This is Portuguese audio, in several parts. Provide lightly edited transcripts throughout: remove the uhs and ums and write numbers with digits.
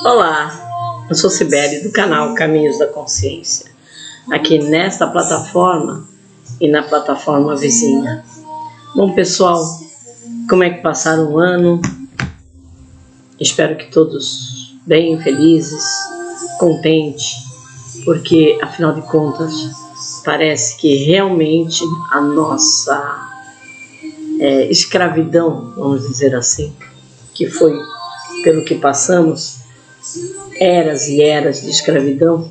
Olá, eu sou Cibele do canal Caminhos da Consciência, aqui nesta plataforma e na plataforma vizinha. Bom pessoal, como é que passaram o ano? Espero que todos bem, felizes, contentes, porque afinal de contas parece que realmente a nossa escravidão, vamos dizer assim, que foi pelo que passamos, eras e eras de escravidão,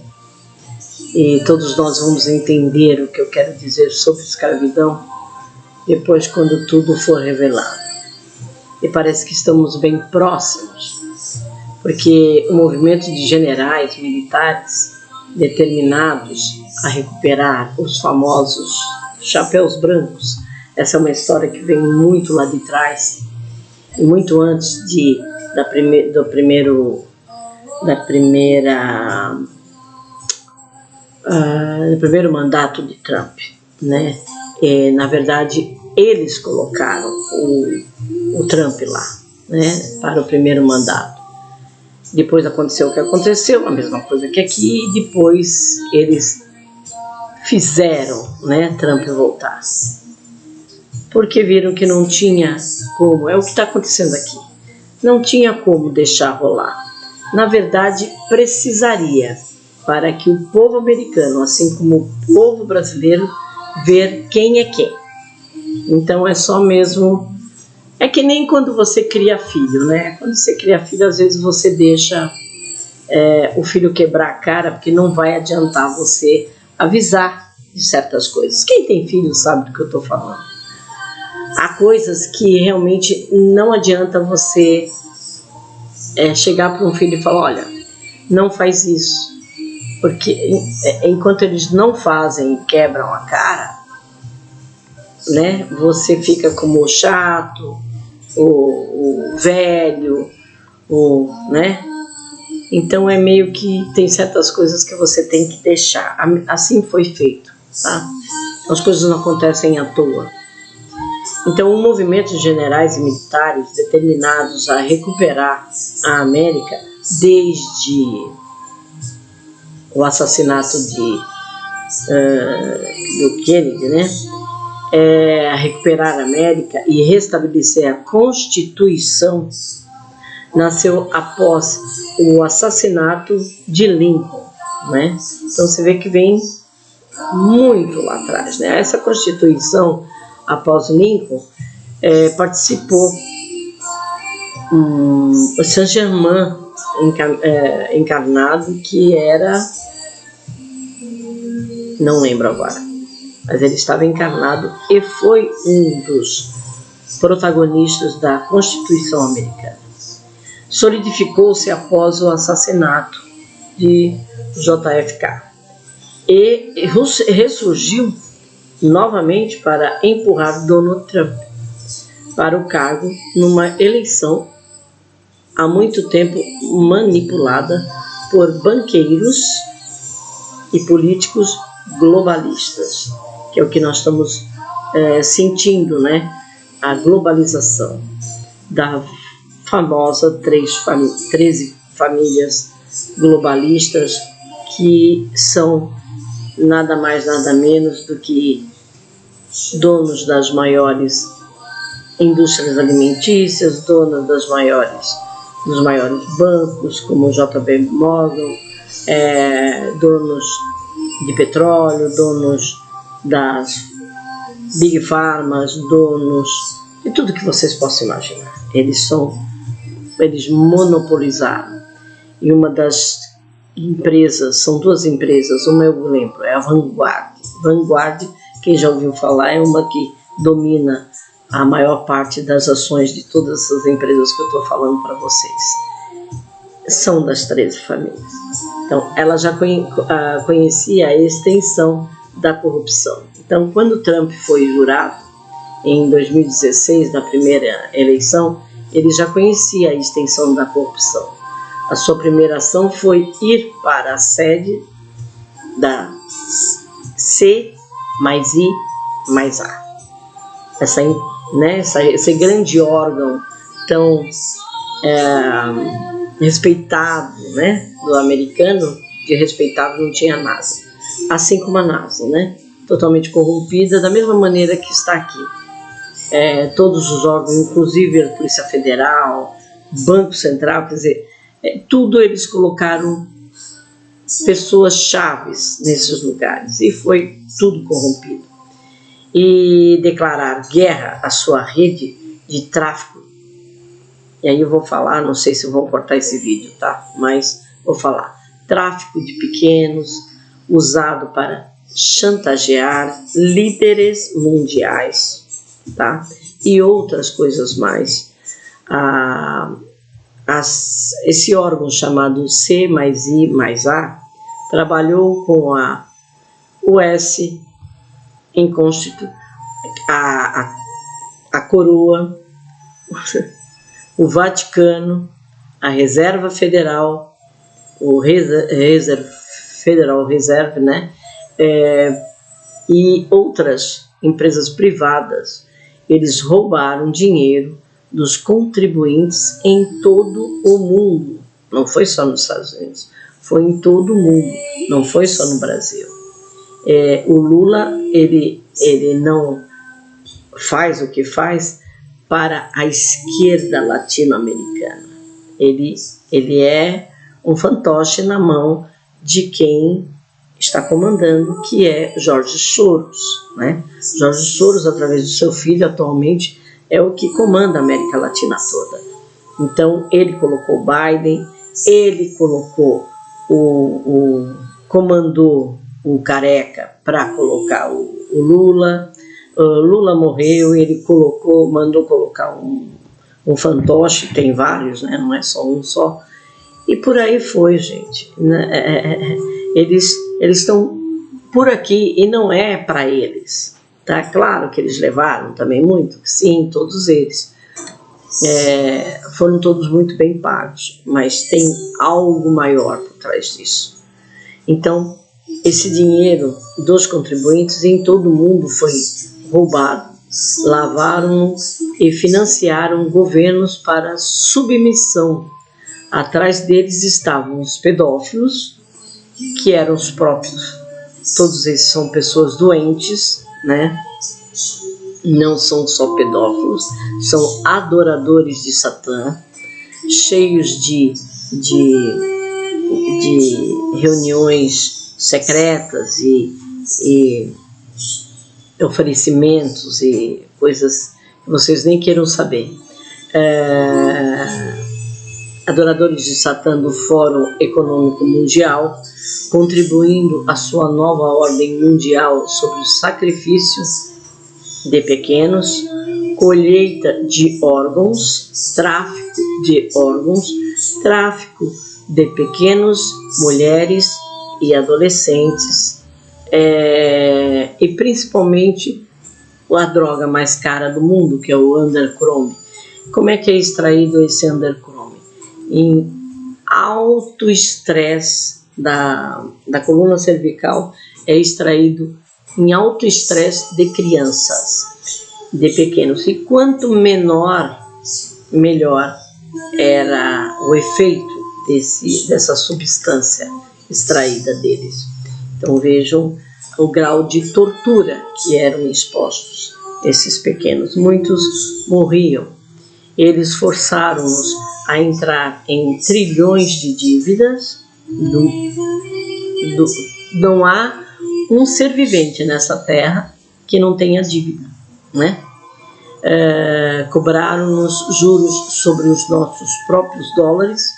e todos nós vamos entender o que eu quero dizer sobre escravidão depois quando tudo for revelado. E parece que estamos bem próximos, porque o movimento de generais militares determinados a recuperar os famosos chapéus brancos, essa é uma história que vem muito lá de trás, e muito antes do primeiro mandato de Trump, né? Na verdade, eles colocaram o Trump lá, né, para o primeiro mandato. Depois aconteceu o que aconteceu, a mesma coisa que aqui, e depois eles fizeram, né, Trump voltar. Porque viram que não tinha como, é o que está acontecendo aqui, não tinha como deixar rolar. Na verdade, precisaria, para que o povo americano, assim como o povo brasileiro, ver quem é quem. Então é só mesmo, é que nem quando você cria filho, né? Quando você cria filho, às vezes você deixa o filho quebrar a cara, porque não vai adiantar você avisar de certas coisas. Quem tem filho sabe do que eu estou falando. Há coisas que realmente não adianta você chegar para um filho e falar, olha, não faz isso, porque enquanto eles não fazem e quebram a cara, né, você fica como o chato, o velho, né? Então é meio que tem certas coisas que você tem que deixar. Assim foi feito, tá? As coisas não acontecem à toa. Então, um movimento de generais e militares determinados a recuperar a América desde o assassinato do Kennedy, né? A recuperar a América e restabelecer a Constituição, nasceu após o assassinato de Lincoln, né? Então, você vê que vem muito lá atrás, né? Essa Constituição, após Lincoln, participou o Saint-Germain encarnado, que era, não lembro agora, mas ele estava encarnado e foi um dos protagonistas da Constituição americana. Solidificou-se após o assassinato de JFK e ressurgiu novamente para empurrar Donald Trump para o cargo numa eleição há muito tempo manipulada por banqueiros e políticos globalistas, que é o que nós estamos sentindo, né? A globalização da famosa 13 famílias globalistas, que são nada mais, nada menos do que donos das maiores indústrias alimentícias, donos dos maiores bancos, como o JP Morgan, donos de petróleo, donos das Big Pharmas, donos de tudo que vocês possam imaginar. Eles monopolizaram. E uma das empresas, são duas empresas, uma eu lembro, é a Vanguard. Vanguard, quem já ouviu falar, é uma que domina a maior parte das ações de todas essas empresas que eu estou falando para vocês. São das 13 famílias. Então, ela já conhecia a extensão da corrupção. Então, quando Trump foi jurado, em 2016, na primeira eleição, ele já conhecia a extensão da corrupção. A sua primeira ação foi ir para a sede da C mais I mais A. Esse grande órgão tão respeitado, né, do americano, de respeitável não tinha nada. Assim como a NASA, né, totalmente corrompida, da mesma maneira que está aqui. Todos os órgãos, inclusive a Polícia Federal, Banco Central, quer dizer, tudo eles colocaram pessoas chaves nesses lugares e foi tudo corrompido. E declarar guerra à sua rede de tráfico. E aí eu vou falar, não sei se vão cortar esse vídeo, tá? Mas vou falar. Tráfico de pequenos, usado para chantagear líderes mundiais, tá? E outras coisas mais. Esse órgão chamado C+I+A trabalhou com a US em a coroa, o Vaticano, a Reserva Federal, o Federal Reserve, né? E outras empresas privadas. Eles roubaram dinheiro dos contribuintes em todo o mundo. Não foi só nos Estados Unidos, foi em todo o mundo, não foi só no Brasil. O Lula, ele não faz o que faz para a esquerda latino-americana. Ele é um fantoche na mão de quem está comandando, que é Jorge Soros, né? Jorge Soros, através do seu filho, atualmente, é o que comanda a América Latina toda. Então, ele colocou Biden, ele colocou comandou o Careca para colocar o Lula. Lula morreu, ele mandou colocar um fantoche, tem vários, né? Não é só um só. E por aí foi, gente. Eles estão por aqui e não é para eles. Tá claro que eles levaram também muito, sim, todos eles. Foram todos muito bem pagos, mas tem algo maior por trás disso. Então, esse dinheiro dos contribuintes em todo o mundo foi roubado. Lavaram e financiaram governos para submissão. Atrás deles estavam os pedófilos, que eram os próprios. Todos eles são pessoas doentes, né? Não são só pedófilos, são adoradores de Satã, cheios de reuniões secretas e oferecimentos e coisas que vocês nem queiram saber. Adoradores de Satã do Fórum Econômico Mundial, contribuindo à sua nova ordem mundial sobre o sacrifício de pequenos, colheita de órgãos, tráfico de pequenos, mulheres e adolescentes, e principalmente a droga mais cara do mundo, que é o underchrome. Como é que é extraído esse underchrome? Em alto estresse da coluna cervical, é extraído em alto estresse de crianças, de pequenos. E quanto menor, melhor era o efeito dessa substância extraída deles. Então vejam o grau de tortura que eram expostos esses pequenos. Muitos morriam. Eles forçaram-nos a entrar em trilhões de dívidas. Não há um ser vivente nessa terra que não tenha dívida, né? Cobraram-nos juros sobre os nossos próprios dólares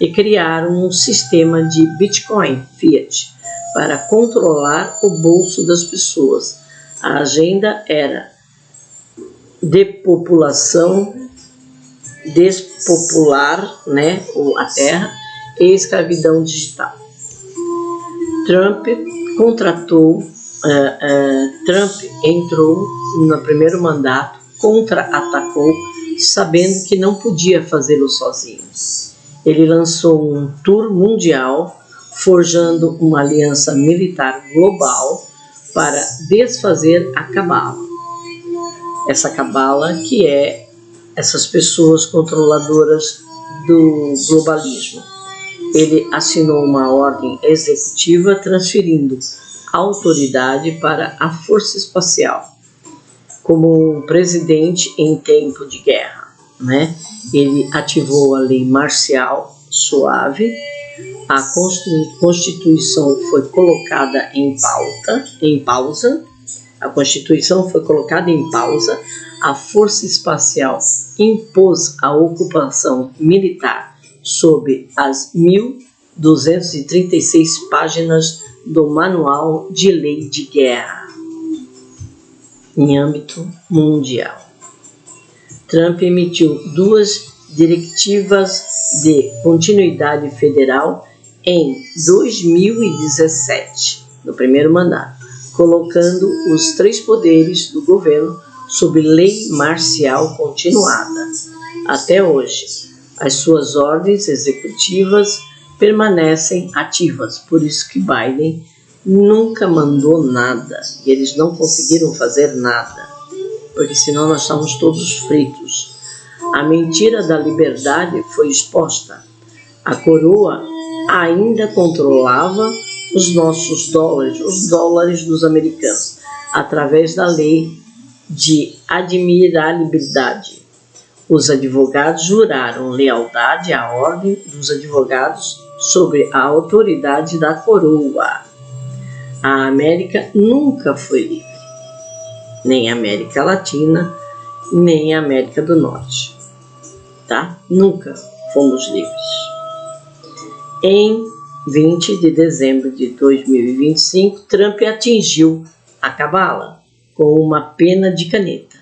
e criaram um sistema de Bitcoin Fiat para controlar o bolso das pessoas. A agenda era despopular, né, a terra, e escravidão digital. Trump entrou no primeiro mandato, contra-atacou, sabendo que não podia fazê-lo sozinho. Ele lançou um tour mundial, forjando uma aliança militar global para desfazer a cabala. Essa cabala que é essas pessoas controladoras do globalismo. Ele assinou uma ordem executiva transferindo a autoridade para a Força Espacial, como um presidente em tempo de guerra, né? Ele ativou a lei marcial suave, a Constituição foi colocada em pausa, a Constituição foi colocada em pausa, a Força Espacial impôs a ocupação militar sob as 1.236 páginas do Manual de Lei de Guerra em âmbito mundial. Trump emitiu 2 diretivas de continuidade federal em 2017, no primeiro mandato, colocando os 3 poderes do governo sob lei marcial continuada. Até hoje, as suas ordens executivas permanecem ativas, por isso que Biden nunca mandou nada, e eles não conseguiram fazer nada, porque senão nós estamos todos fritos. A mentira da liberdade foi exposta. A coroa ainda controlava os nossos dólares, os dólares dos americanos, através da lei de admiralidade. Os advogados juraram lealdade à ordem dos advogados sobre a autoridade da coroa. A América nunca foi livre, nem a América Latina, nem a América do Norte, tá? Nunca fomos livres. Em 20 de dezembro de 2025, Trump atingiu a cabala com uma pena de caneta.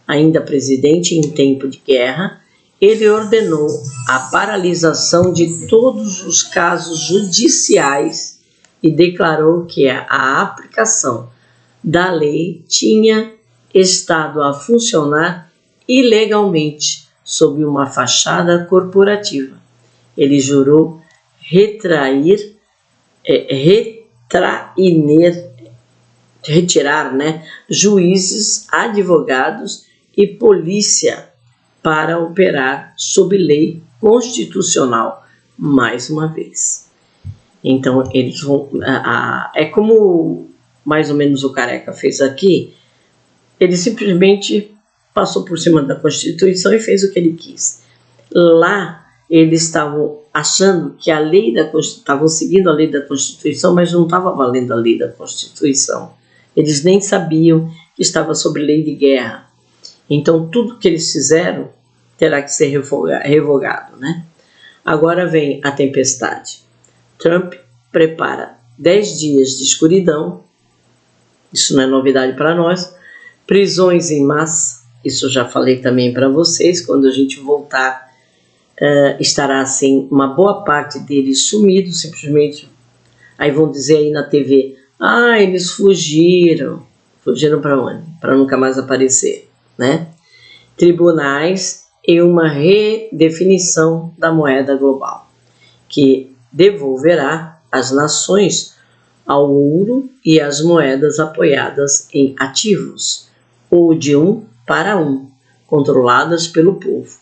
Ainda presidente em tempo de guerra, ele ordenou a paralisação de todos os casos judiciais e declarou que a aplicação da lei tinha estado a funcionar ilegalmente sob uma fachada corporativa. Ele jurou retirar juízes, advogados e polícia para operar sob lei constitucional mais uma vez. Então eles vão, é como mais ou menos o Careca fez aqui. Ele simplesmente passou por cima da Constituição e fez o que ele quis. Lá eles estavam achando que a lei estavam seguindo a lei da Constituição, mas não estava valendo a lei da Constituição. Eles nem sabiam que estava sob lei de guerra. Então tudo que eles fizeram terá que ser revogado, né? Agora vem a tempestade. Trump prepara 10 dias de escuridão, isso não é novidade para nós, prisões em massa, isso já falei também para vocês, quando a gente voltar, estará assim, uma boa parte deles sumidos, simplesmente, aí vão dizer aí na TV, eles fugiram para onde? Para nunca mais aparecer, né? Tribunais e uma redefinição da moeda global, que devolverá as nações ao ouro e às moedas apoiadas em ativos, ou de 1 para 1, controladas pelo povo.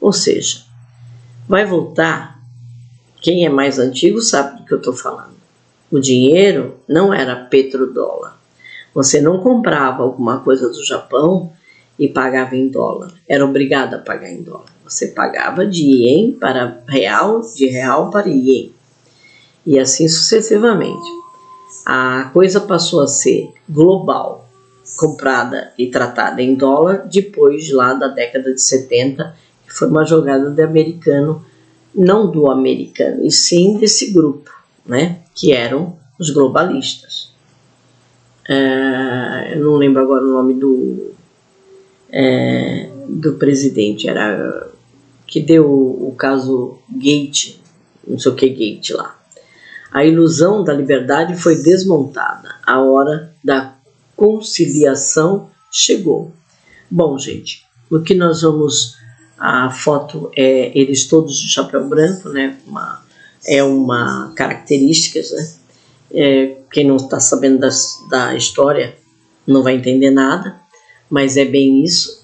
Ou seja, vai voltar, quem é mais antigo sabe do que eu estou falando. O dinheiro não era petrodólar. Você não comprava alguma coisa do Japão e pagava em dólar. Era obrigado a pagar em dólar. Você pagava de ien para real, de real para ien. E assim sucessivamente. A coisa passou a ser global, comprada e tratada em dólar depois lá da década de 70, que foi uma jogada de americano, não do americano, e sim desse grupo, né, que eram os globalistas. Eu não lembro agora o nome do presidente, era que deu o caso Gate, não sei o que Gate lá. A ilusão da liberdade foi desmontada. A hora da conciliação chegou. Bom, gente, o que nós vamos... A foto é eles todos de chapéu branco, né? É uma característica, né? Quem não está sabendo da história não vai entender nada. mas é bem isso.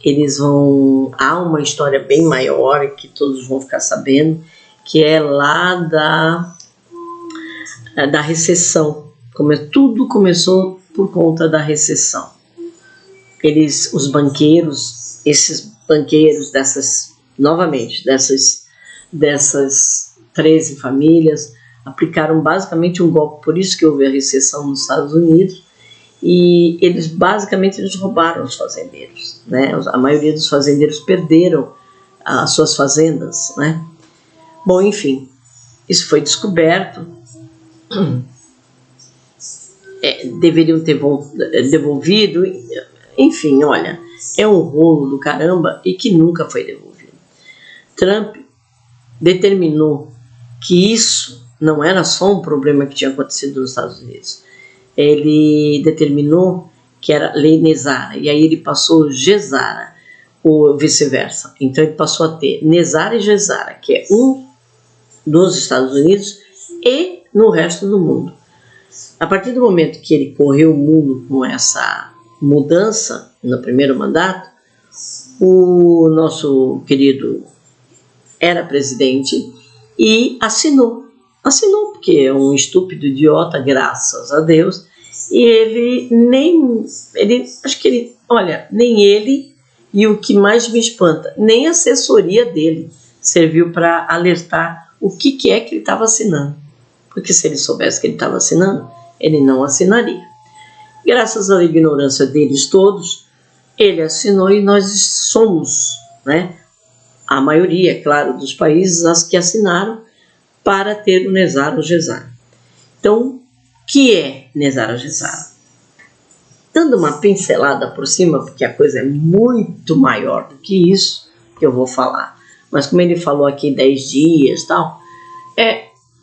Há uma história bem maior que todos vão ficar sabendo, que é lá da recessão. Tudo começou por conta da recessão. Os banqueiros, esses banqueiros dessas 13 famílias, aplicaram basicamente um golpe. Por isso que houve a recessão nos Estados Unidos. E eles roubaram os fazendeiros, né? A maioria dos fazendeiros perderam as suas fazendas, né? Bom, enfim, isso foi descoberto. Deveriam ter devolvido. Enfim, olha, é um rolo do caramba e que nunca foi devolvido. Trump determinou que isso não era só um problema que tinha acontecido nos Estados Unidos. Ele determinou que era lei Nesara, e aí ele passou Gesara, ou vice-versa. Então ele passou a ter Nesara e Gesara, que é um dos Estados Unidos e no resto do mundo. A partir do momento que ele correu o mundo com essa mudança no primeiro mandato, o nosso querido era presidente e assinou, porque é um estúpido idiota, graças a Deus, e nem ele, e o que mais me espanta, nem a assessoria dele serviu para alertar o que é que ele estava assinando, porque se ele soubesse que ele estava assinando, ele não assinaria. Graças à ignorância deles todos, ele assinou e nós somos, né, a maioria, claro, dos países, as que assinaram para ter o Nesara ou Gesara. Então, o que é Nesara ou Gesara? Dando uma pincelada por cima, porque a coisa é muito maior do que isso que eu vou falar, mas como ele falou aqui 10 dias e tal,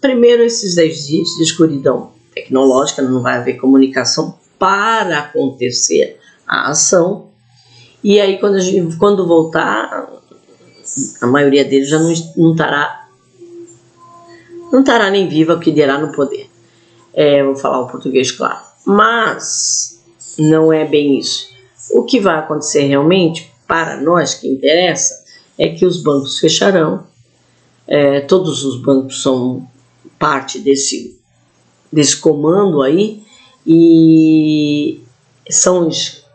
primeiro esses 10 dias de escuridão tecnológica, não vai haver comunicação para acontecer a ação, e aí quando voltar, a maioria deles já não estará nem viva, que dirá no poder. Vou falar o português claro. Mas não é bem isso. O que vai acontecer realmente, para nós que interessa, é que os bancos fecharão. Todos os bancos são parte desse comando aí, e são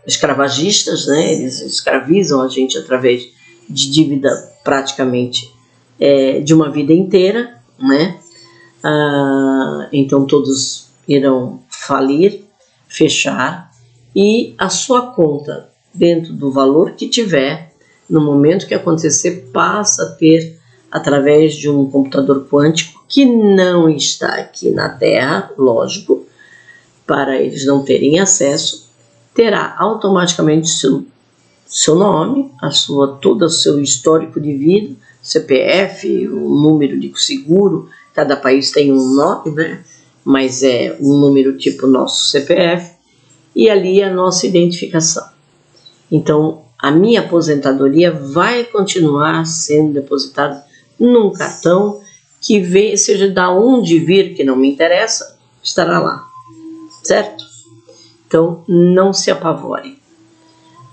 escravagistas, né? Eles escravizam a gente através de dívida praticamente de uma vida inteira, né? Então todos irão falir, fechar, e a sua conta, dentro do valor que tiver, no momento que acontecer, passa a ter, através de um computador quântico que não está aqui na Terra, lógico, para eles não terem acesso, terá automaticamente seu nome, todo o seu histórico de vida, CPF, o número de seguro. Cada país tem um nome, né? Mas é um número tipo nosso CPF, e ali a nossa identificação. Então, a minha aposentadoria vai continuar sendo depositada num cartão que seja da onde vir, que não me interessa, estará lá, certo? Então, não se apavore.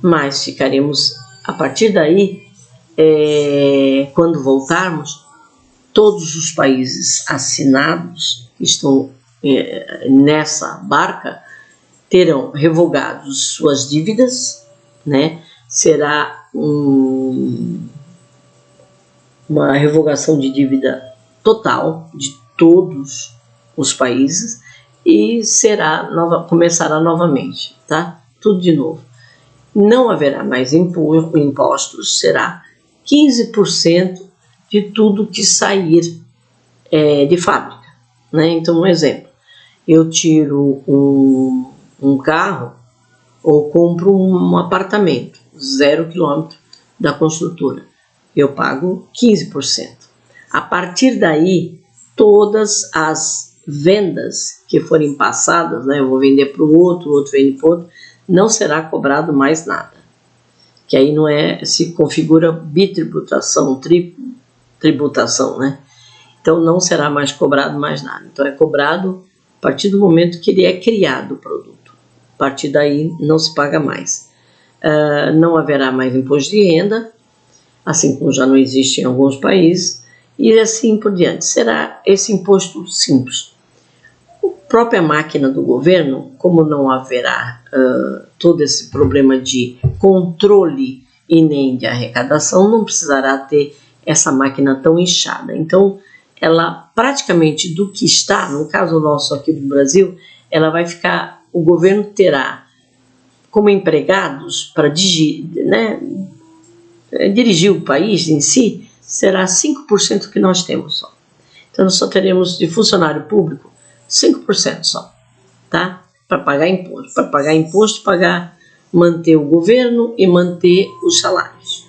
Mas ficaremos, a partir daí, quando voltarmos, todos os países assinados que estão nessa barca terão revogado suas dívidas, né? Será uma revogação de dívida total de todos os países e começará novamente, tá? Tudo de novo. Não haverá mais impostos, será 15% de tudo que sair de fábrica, né? Então, um exemplo, eu tiro um carro ou compro um apartamento, 0 quilômetro da construtora, eu pago 15%. A partir daí, todas as vendas que forem passadas, né, eu vou vender para o outro vende para o outro, não será cobrado mais nada. Que aí se configura bitributação, tributação, né? Então não será mais cobrado mais nada. Então é cobrado a partir do momento que ele é criado o produto. A partir daí não se paga mais. não haverá mais imposto de renda, assim como já não existe em alguns países, e assim por diante. Será esse imposto simples. A própria máquina do governo, como não haverá todo esse problema de controle e nem de arrecadação, não precisará ter essa máquina tão inchada. Então, ela praticamente do que está, no caso nosso aqui do Brasil, ela vai ficar, o governo terá como empregados para dirigir o país em si, será 5% que nós temos só. Então, nós só teremos de funcionário público 5% só, tá? Para pagar imposto, manter o governo e manter os salários.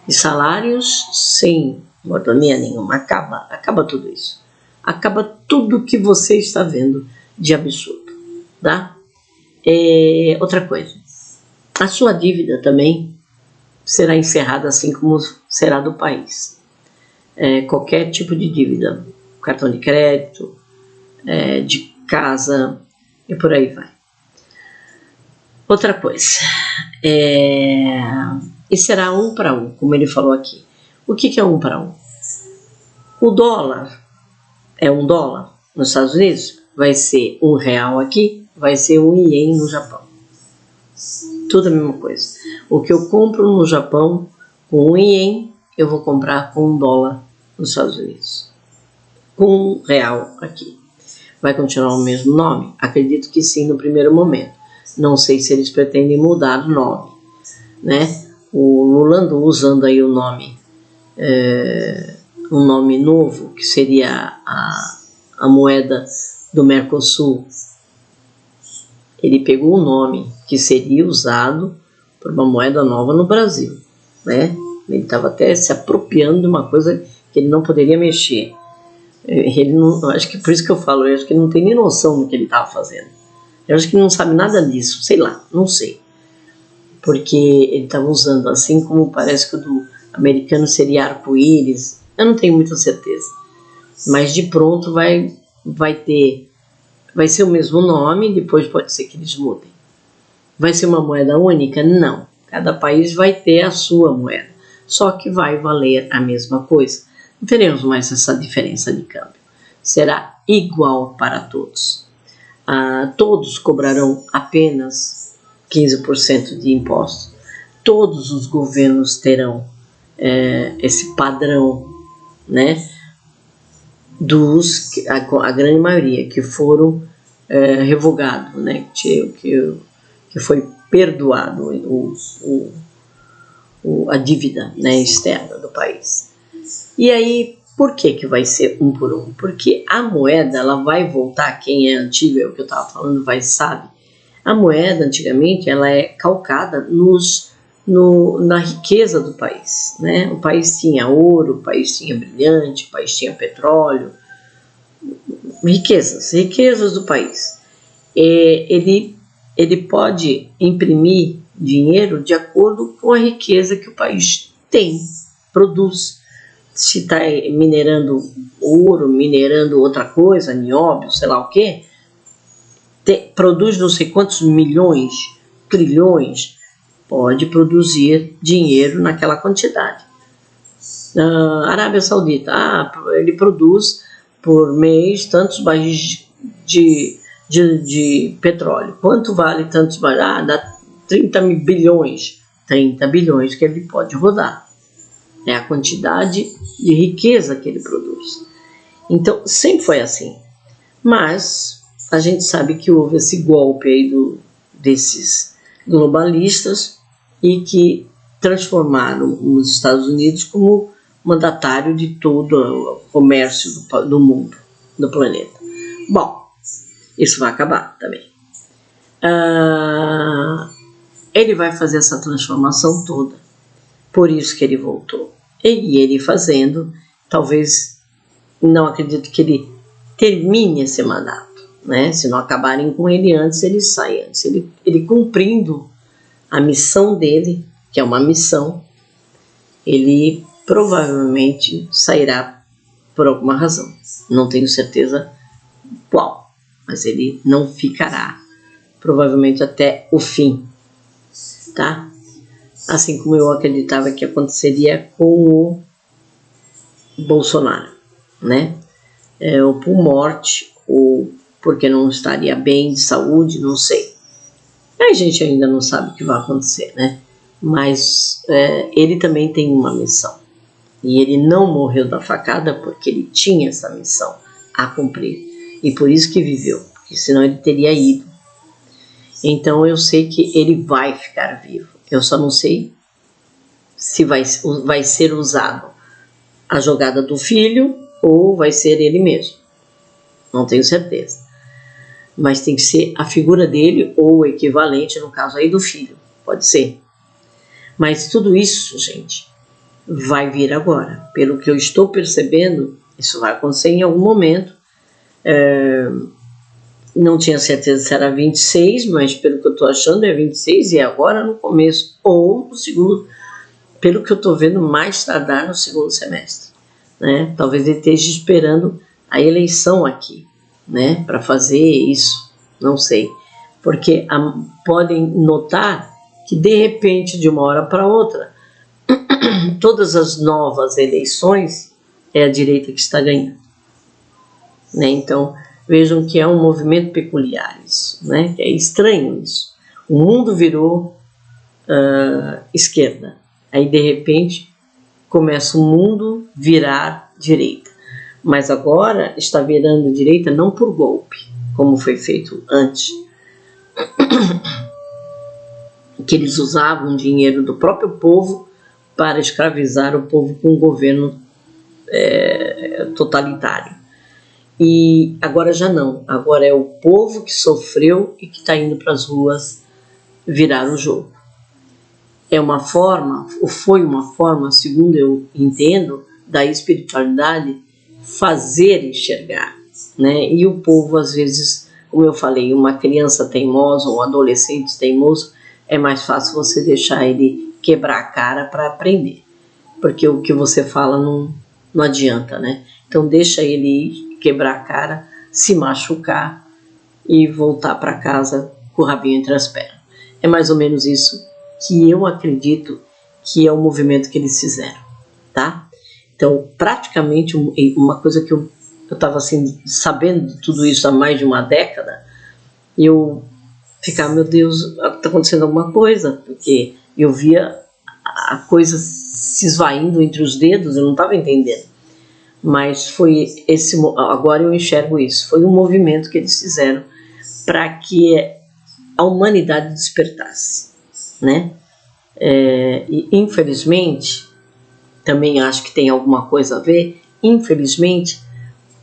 E salários sem mordomia nenhuma, acaba tudo isso. Acaba tudo que você está vendo de absurdo, tá? Outra coisa, a sua dívida também será encerrada assim como será do país. Qualquer tipo de dívida, cartão de crédito, de casa e por aí vai. Outra coisa, e será 1 para 1, como ele falou aqui. O que é 1 para 1? O dólar é $1 nos Estados Unidos, vai ser R$1 aqui, vai ser 1 ien no Japão. Tudo a mesma coisa. O que eu compro no Japão com 1 ien, eu vou comprar com $1 nos Estados Unidos. Com R$1 aqui. Vai continuar o mesmo nome? Acredito que sim no primeiro momento. Não sei se eles pretendem mudar o nome, né? O Lula andou usando aí o nome, um nome novo, que seria a moeda do Mercosul. Ele pegou o nome que seria usado por uma moeda nova no Brasil, né? Ele estava até se apropriando de uma coisa que ele não poderia mexer. Ele não, acho que por isso que eu falo, eu acho que ele não tem nem noção do que ele estava fazendo. Eu acho que ele não sabe nada disso, sei lá, não sei. Porque ele estava usando, assim como parece que o do americano seria arco-íris, eu não tenho muita certeza. Mas de pronto vai ser o mesmo nome, depois pode ser que eles mudem. Vai ser uma moeda única? Não. Cada país vai ter a sua moeda, só que vai valer a mesma coisa. Não teremos mais essa diferença de câmbio. Será igual para todos. Todos cobrarão apenas 15% de impostos. Todos os governos terão esse padrão, né? A grande maioria que foram revogados, né? Que foi perdoado a dívida, né, externa do país. E aí, por que vai ser 1 por 1? Porque a moeda, ela vai voltar, quem é antigo, é o que eu estava falando, sabe. A moeda, antigamente, ela é calcada na riqueza do país, né? O país tinha ouro, o país tinha brilhante, o país tinha petróleo, riquezas do país. Ele pode imprimir dinheiro de acordo com a riqueza que o país produz. Se está minerando ouro, minerando outra coisa, nióbio, sei lá o que, produz não sei quantos milhões, trilhões, pode produzir dinheiro naquela quantidade. Arábia Saudita, ele produz por mês tantos barris de petróleo. Quanto vale tantos barris? Dá 30 bilhões. 30 bilhões que ele pode rodar. É a quantidade de riqueza que ele produz. Então, sempre foi assim. Mas a gente sabe que houve esse golpe aí desses globalistas e que transformaram os Estados Unidos como mandatário de todo o comércio do mundo, do planeta. Bom, isso vai acabar também. Ele vai fazer essa transformação toda. Por isso que ele voltou. E ele fazendo, talvez, não acredito que ele termine esse mandato, né? Se não acabarem com ele antes, ele sai antes. Ele cumprindo a missão dele, que é uma missão, ele provavelmente sairá por alguma razão. Não tenho certeza qual, mas ele não ficará provavelmente até o fim, tá? assim como eu acreditava que aconteceria com o Bolsonaro, né? Ou por morte, ou porque não estaria bem de saúde, não sei. A gente ainda não sabe o que vai acontecer, né? Mas ele também tem uma missão. E ele não morreu da facada porque ele tinha essa missão a cumprir. E por isso que viveu, porque senão ele teria ido. Então eu sei que ele vai ficar vivo. Eu só não sei se vai ser usado a jogada do filho ou vai ser ele mesmo. Não tenho certeza. Mas tem que ser a figura dele ou o equivalente, no caso aí do filho. Pode ser. Mas tudo isso, gente, vai vir agora. Pelo que eu estou percebendo, isso vai acontecer em algum momento. Não tinha certeza se era 26, mas pelo que eu estou achando é 26 e é agora no começo. Ou no segundo, pelo que eu estou vendo, mais tardar no segundo semestre. Né? Talvez ele esteja esperando a eleição aqui, né, para fazer isso, não sei. Porque podem notar que de repente, de uma hora para outra, todas as novas eleições é a direita que está ganhando. Né? Então, vejam que é um movimento peculiar isso, né? É estranho isso. O mundo virou esquerda. Aí, de repente, começa o mundo virar direita. Mas agora está virando direita não por golpe, como foi feito antes. Que eles usavam dinheiro do próprio povo para escravizar o povo com um governo totalitário. E agora já não. Agora é o povo que sofreu e que está indo para as ruas virar o jogo. É uma forma, ou foi uma forma, segundo eu entendo, da espiritualidade fazer enxergar, né? E o povo, às vezes, como eu falei, uma criança teimosa, um adolescente teimoso, é mais fácil você deixar ele quebrar a cara para aprender, porque o que você fala não adianta, né? Então deixa ele ir, quebrar a cara, se machucar e voltar para casa com o rabinho entre as pernas. É mais ou menos isso que eu acredito que é o movimento que eles fizeram, tá? Então, praticamente, uma coisa que eu estava assim, sabendo de tudo isso há mais de uma década, eu ficava, meu Deus, está acontecendo alguma coisa, porque eu via a coisa se esvaindo entre os dedos, eu não estava entendendo. Mas foi agora eu enxergo isso, foi um movimento que eles fizeram para que a humanidade despertasse, né? E infelizmente, também acho que tem alguma coisa a ver, infelizmente,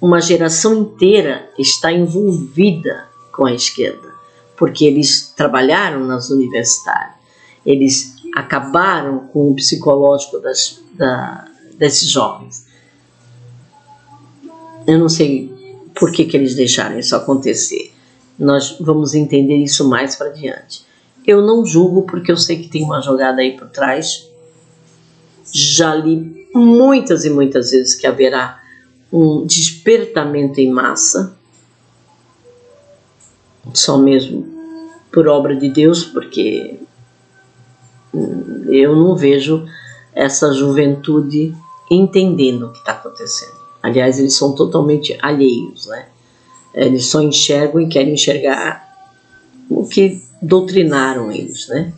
uma geração inteira está envolvida com a esquerda, porque eles trabalharam nas universidades, eles acabaram com o psicológico desses jovens. Eu não sei por que eles deixaram isso acontecer. Nós vamos entender isso mais para diante. Eu não julgo porque eu sei que tem uma jogada aí por trás. Já li muitas e muitas vezes que haverá um despertamento em massa, só mesmo por obra de Deus, porque eu não vejo essa juventude entendendo o que está acontecendo. Aliás, eles são totalmente alheios, né? Eles só enxergam e querem enxergar o que doutrinaram eles, né?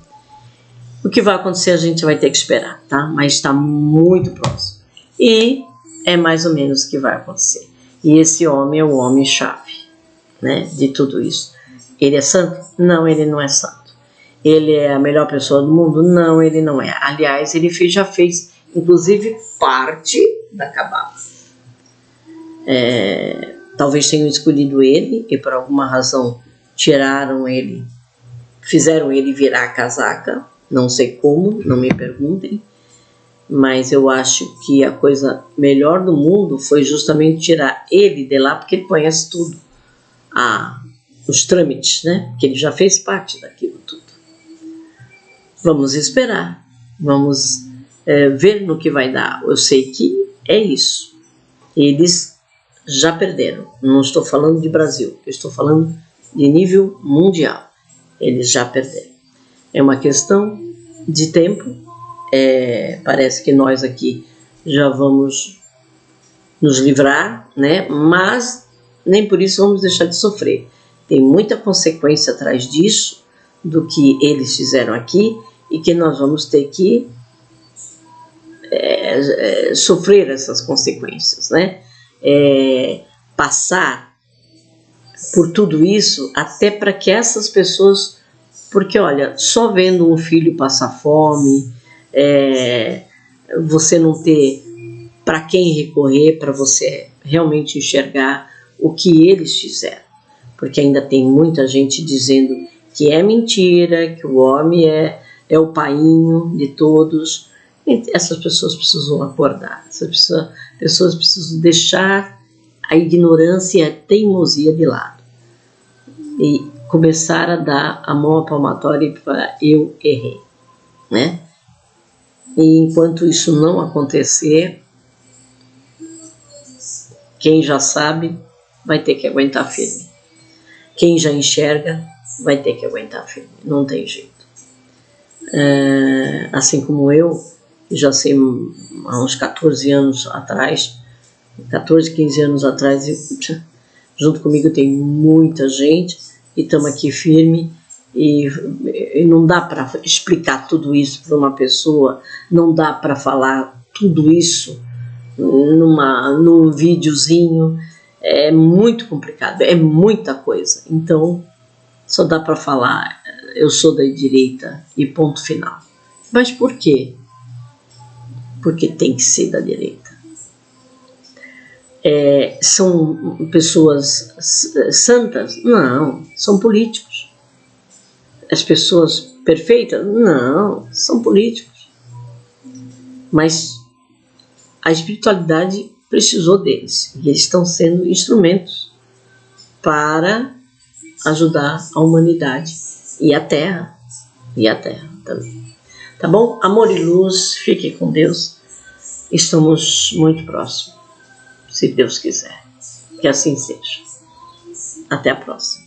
O que vai acontecer a gente vai ter que esperar, tá? Mas está muito próximo. E é mais ou menos o que vai acontecer. E esse homem é o homem-chave, né, de tudo isso. Ele é santo? Não, ele não é santo. Ele é a melhor pessoa do mundo? Não, ele não é. Aliás, ele já fez, inclusive, parte da cabala. Talvez tenham escolhido ele e por alguma razão tiraram ele, fizeram ele virar a casaca, não sei como, não me perguntem, mas eu acho que a coisa melhor do mundo foi justamente tirar ele de lá, porque ele conhece tudo, os trâmites, né? Porque ele já fez parte daquilo tudo. Vamos esperar, vamos ver no que vai dar. Eu sei que é isso. Eles já perderam. Não estou falando de Brasil, eu estou falando de nível mundial. Eles já perderam. É uma questão de tempo. Parece que nós aqui já vamos nos livrar, né? Mas nem por isso vamos deixar de sofrer. Tem muita consequência atrás disso, do que eles fizeram aqui, e que nós vamos ter que sofrer essas consequências, né? Passar por tudo isso até para que essas pessoas, porque olha, só vendo um filho passar fome, você não ter para quem recorrer, para você realmente enxergar o que eles fizeram, porque ainda tem muita gente dizendo que é mentira, que o homem é o painho de todos. E essas pessoas precisam acordar, essas pessoas precisam deixar a ignorância e a teimosia de lado e começar a dar a mão à palmatória para eu errei, né? E enquanto isso não acontecer, quem já sabe vai ter que aguentar firme. Quem já enxerga vai ter que aguentar firme, não tem jeito. Assim como eu já sei há uns 14 anos atrás, 14, 15 anos atrás, junto comigo tem muita gente e estamos aqui firme e não dá para explicar tudo isso para uma pessoa, não dá para falar tudo isso num videozinho, é muito complicado, é muita coisa, então só dá para falar, eu sou da direita e ponto final. Mas por quê? Porque tem que ser da direita. São pessoas santas? Não, são políticos. As pessoas perfeitas? Não, são políticos. Mas a espiritualidade precisou deles, e eles estão sendo instrumentos para ajudar a humanidade e a Terra também. Tá bom? Amor e luz, fique com Deus. Estamos muito próximos, se Deus quiser. Que assim seja. Até a próxima.